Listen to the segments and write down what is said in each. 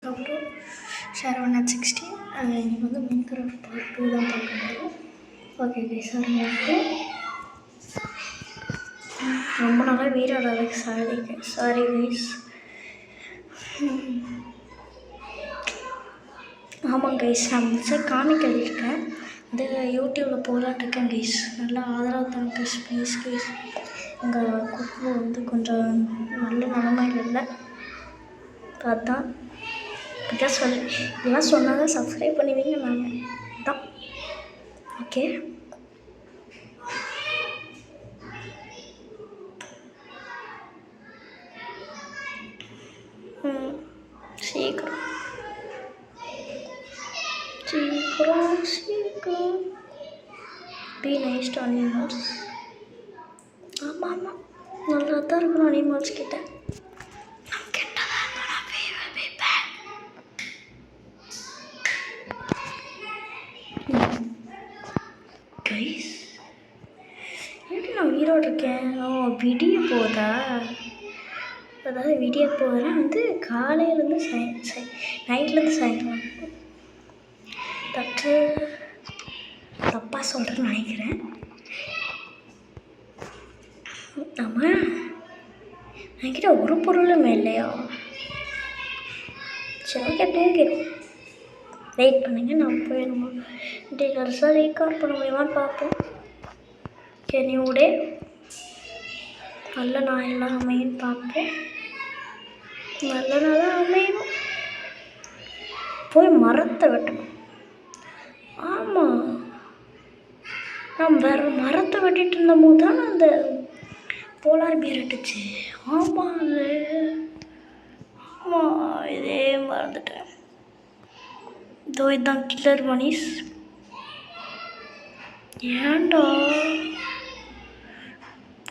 Welcome to share 16. இன்னைக்கு வந்து மின்கரண்ட் part 2 தான் பார்க்க போகிறோம். ஓகே கைஸ், சார் வந்து ரொம்ப நாளாக வீடியோ சாரி கைஸ். ஆமாம் கைஸ், நான் முடிச்சால் காமிக் எழுதியிருக்கேன். அது யூடியூப்பில் போகலான் இருக்கேன் கைஸ். நல்லா ஆதரவு தாங்க கைஸ், ப்ளீஸ் கைஸ். எங்கள் குக்கு வந்து கொஞ்சம் நல்ல நிலமையில் இல்லை, பார்த்தா இதெல்லாம் சொன்னால் தான் சப்ஸ்கிரைப் பண்ணுவீங்க நாங்கள் தான். ஓகே, சீக்கிரம் சீக்கிரம் சீக்கிரம் பி நைஸ் டு அனிமல்ஸ். ஆமாம் ஆமாம், நல்லா தான் இருக்கணும் அனிமல்ஸ் கிட்ட. கைஸ், எப்படி நான் உயிரோடு இருக்கேன்? விடிய போதா? அதாவது விடிய போகிறேன் வந்து காலையிலேருந்து நைட்லேருந்து சாயங்காலம். தப்பாக சொல்கிறேன்னு நினைக்கிறேன். ஆமாம், என்கிட்ட ஒரு பொருளுமே இல்லையா? சரி, ஓகே, தூங்கிடும். வெயிட் பண்ணுங்க, நான் போய் நம்ம டீட்டெயில்ஸாக ரீகார்ட் பண்ண முடியுமான்னு பார்ப்போம். கெனியூடே நல்ல நாயெல்லாம் அமையும் பார்ப்போம். நல்ல நாளாக அமையணும். போய் மரத்தை வெட்டணும். ஆமாம், நான் வேறு மரத்தை வெட்டிட்டு இருந்தபோது தான் அந்த போலார் பியர் அடிச்சு. ஆமாம், அது ஆமாம், இதே மறந்துட்டேன். இதோ இதுதான் கில்லர் மணிஸ். ஏன்டா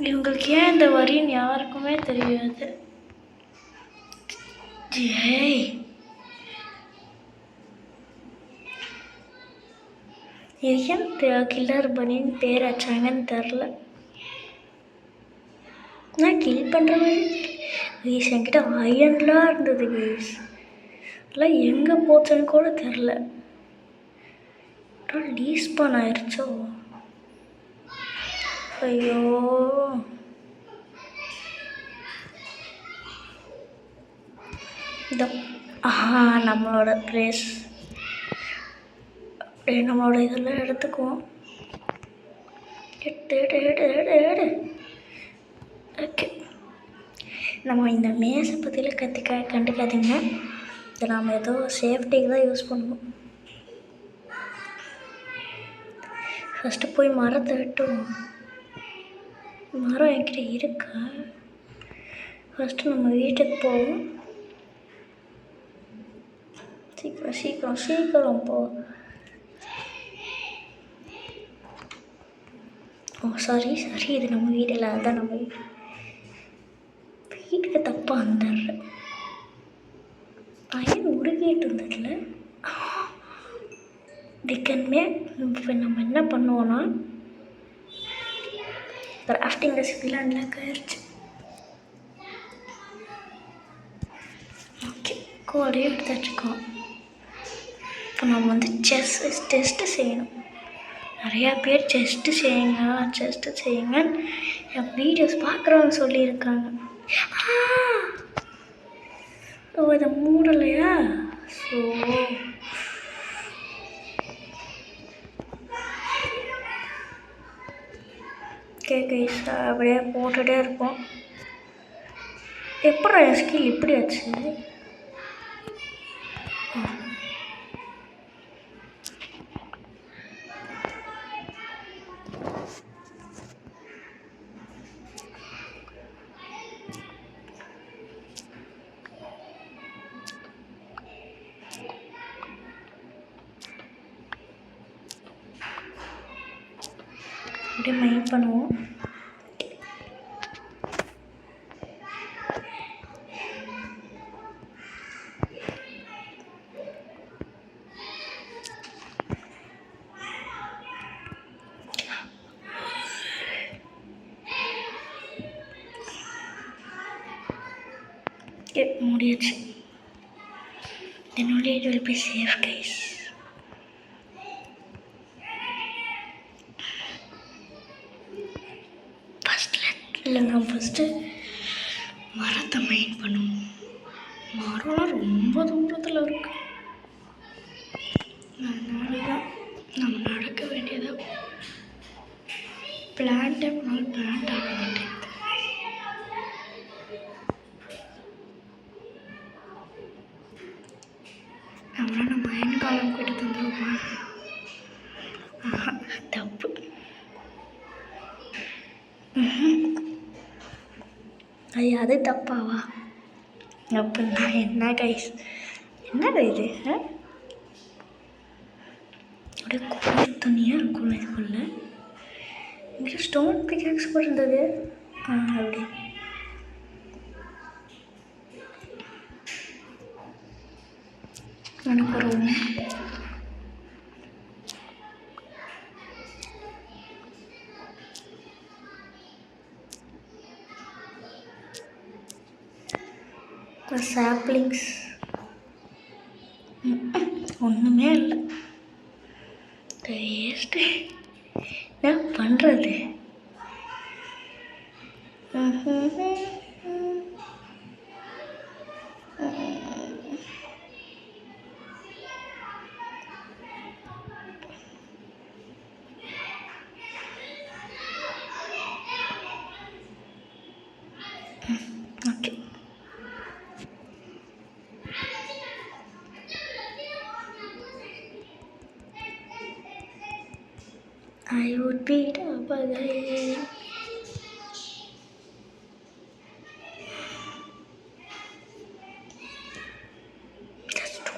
இவங்களுக்கு ஏன் இந்த வரின்னு யாருக்குமே தெரியாது. ஜெய், ஏன் கில்லர் பனின்னு பேர் வச்சாங்கன்னு தெரில. நான் கில் பண்ணுற மாதிரி வீஸ் என்கிட்ட அயன்லாம் இருந்தது வீஸ். அதெல்லாம் எங்கே போச்சுன்னு கூட தெரில. லீஸ்பான் ஆயிடுச்சோ? ஐயோ, இதோ நம்மளோட ப்ளேஸ். அப்படியே நம்மளோட இதெல்லாம் எடுத்துக்குவோம். எடு. ஓகே, நம்ம இந்த மேசை பற்றியில் கண்டுக்காதீங்க. இதை நாம் ஏதோ சேஃப்டிக்கு தான் யூஸ் பண்ணுவோம். ஃபஸ்ட்டு போய் மரத்தை வெட்டுவோம். மரம் என்கிட்ட இருக்கா? ஃபஸ்ட்டு நம்ம வீட்டுக்கு போவோம். சீக்கிரம் போ. சாரி, இது நம்ம வீடு இல்லை, அதுதான் நம்ம வீட்டுக்கு தப்பாக வந்துடுறேன். பையன் உருகிட்டு இருந்ததில்ல. இதுக்குமே இப்போ நம்ம என்ன பண்ணுவோன்னா கிராஃப்டிங் ரெசிபிலாம் அன்லாக் ஆயிடுச்சு. ஓகே, கோடையும் எடுத்து வச்சுக்கோம். இப்போ நம்ம வந்து டெஸ்ட்டு செய்யணும். நிறையா பேர் செஸ்ட்டு செய்யுங்க என் வீடியோஸ் பார்க்குறவங்க சொல்லியிருக்காங்க. இதை மூடலையா? ஸோ கைஸ், அப்படியே போட்டுகிட்டே இருப்போம். எப்படா என் ஸ்கில் இப்படி ஆச்சு? அப்படியே மைண்ட் பண்ணுவோம். முடியாச்சு. then only it will be safe, guys. நான் ஃபஸ்ட்டு மரத்தை மைண்ட் பண்ணுவோம். மரம்லாம் ரொம்ப தூரத்தில் இருக்கு. அதனால தான் நம்ம நடக்க வேண்டியதாக பிளான்ட்டே பண்ணாலும் பிளான்ட் ஆக மாட்டேங்குது. அப்புறம் நம்ம அயன் காலம் போய்ட்டு தந்துடுவோமா? தப்பு. அது தப்பாவா? அப்படின்னா என்ன கைஸ், என்னடா இது? அப்படியே கோயில் தண்ணியாக இருக்கும் இதுக்குள்ள. இங்கே ஸ்டோன் பிக்காக்ஸ் கூட இருந்தது. அப்படி எனக்கு ஒரு சாப்ளிங்ஸ் ஒன்றுமே இல்லை. வேஸ்ட்டு. என்ன பண்ணுறது? Okay, I would beat up again. Just two.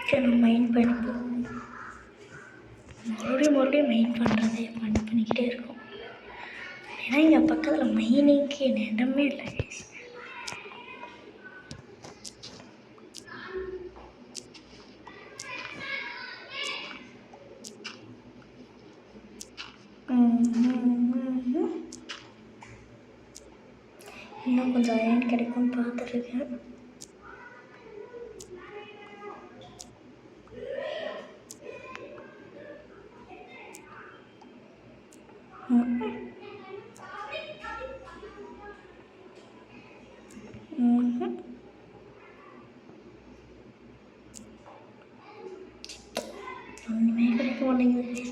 சரி, நம்ம மைண்ட் பண்ணிப்போம். மறுபடியும் மைண்ட் பண்ணுறதே பண்ணிக்கிட்டே இருக்கோம். ஏன்னா இங்கே பக்கத்தில் மைனிங்க்கு இடமே இல்லை. இன்னும் கொஞ்சம் அயன் கிடைக்கும்னு பார்த்துருக்கேன். ஒன்றுமே கிடைக்க மாட்டேங்குது.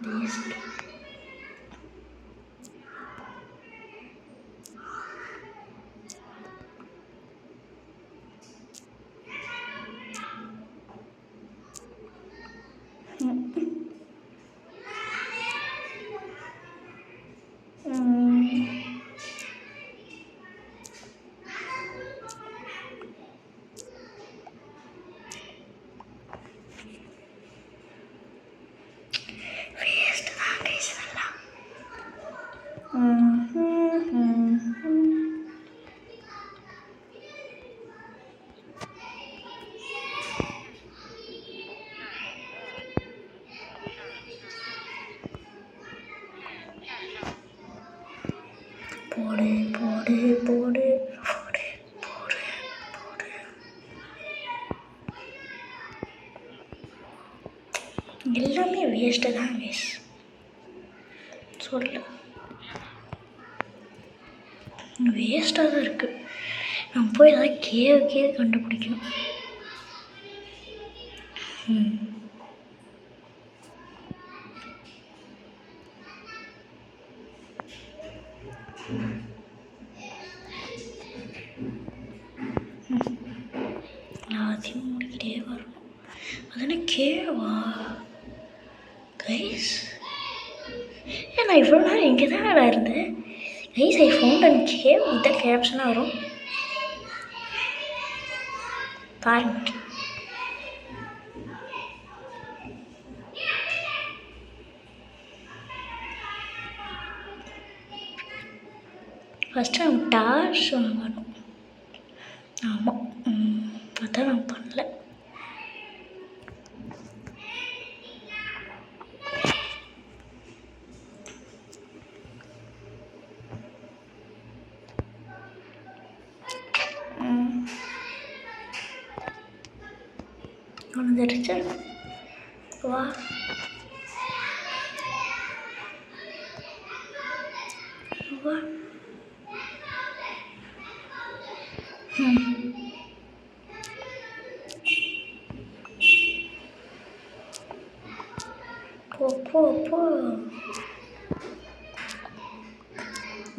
வேஸ்ட். போடு போடு போடு போடு போடு போடு. எல்லாமே வேஸ்ட்டு தான் கைஸ். சொல்லு, வேஸ்ட்டாக தான் இருக்குது. நம்ம போய் ஏதாவது கேவ் கண்டுபிடிக்கணும். எல்லாத்தையும் முடிக்கிட்டே வரணும். அது கேவா கைஸ்? நான் இவ்வளோ நேரம் இங்கே தான் இருந்தேன் guys. I found and cave with கேப்ஷனாக வரும் பாருங்க. ஃபஸ்ட்டு நம்ம டார்ச் வாங்கணும். ஆமாம், அதான் நான் பண்ணல. உனது ரிச்சர் வா. வா. போ போ போ.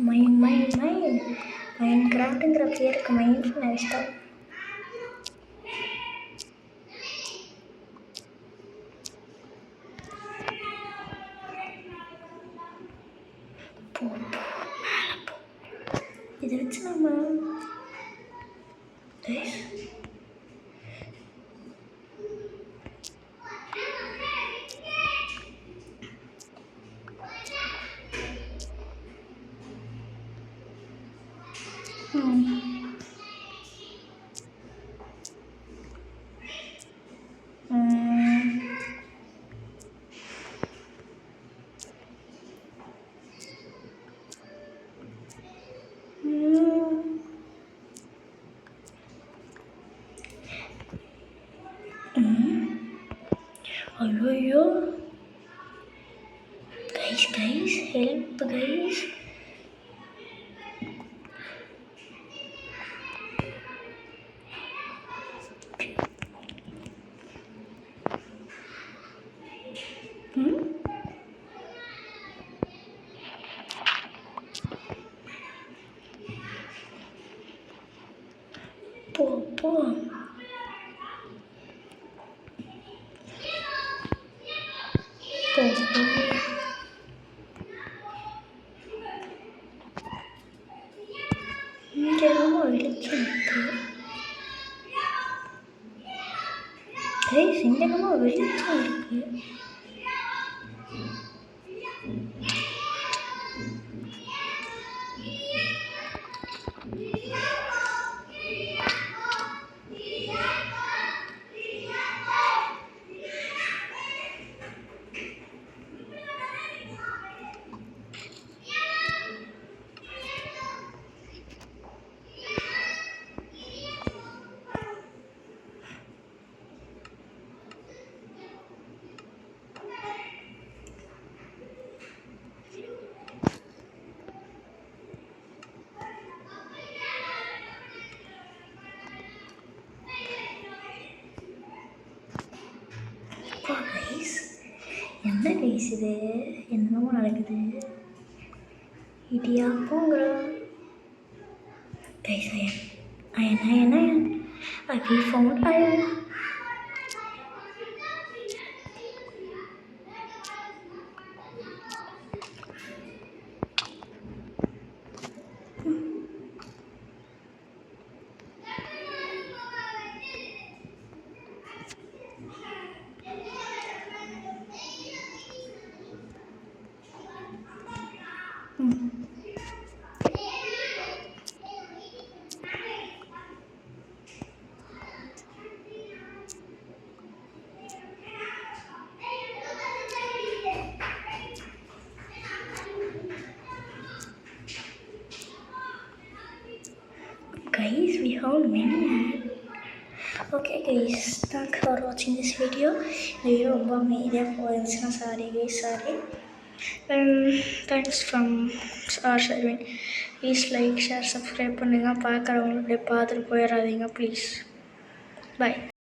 மைன் கிராஃப்ட்டுங்கிற பேருக்கு மைண்ட் நினைச்சிட்டா. போ போ மேலே போ. இதை வச்சு நம்ம ஐயோ கைஸ் ஹெல்ப் கைஸ். போ போ. இங்கே ரொம்ப வெளிச்சம் இருக்கு கைஸ். இங்கே ரொம்ப வெளிச்சம் இருக்கு. என்ன கைஸ் இது? என்னமோ நடக்குது. இடியாப்போங்கிற guys. Iron I found iron. Guys, we found many. Okay guys, thanks for watching this video. The video ரொம்ப அமைதியாக போயிருந்துச்சுன்னா sorry guys, sorry. Thanks from Sharvin. Please like, share, subscribe பண்ணுங்கள். பார்க்குறவங்க அப்படியே பார்த்துட்டு போயிடாதீங்க ப்ளீஸ். Bye.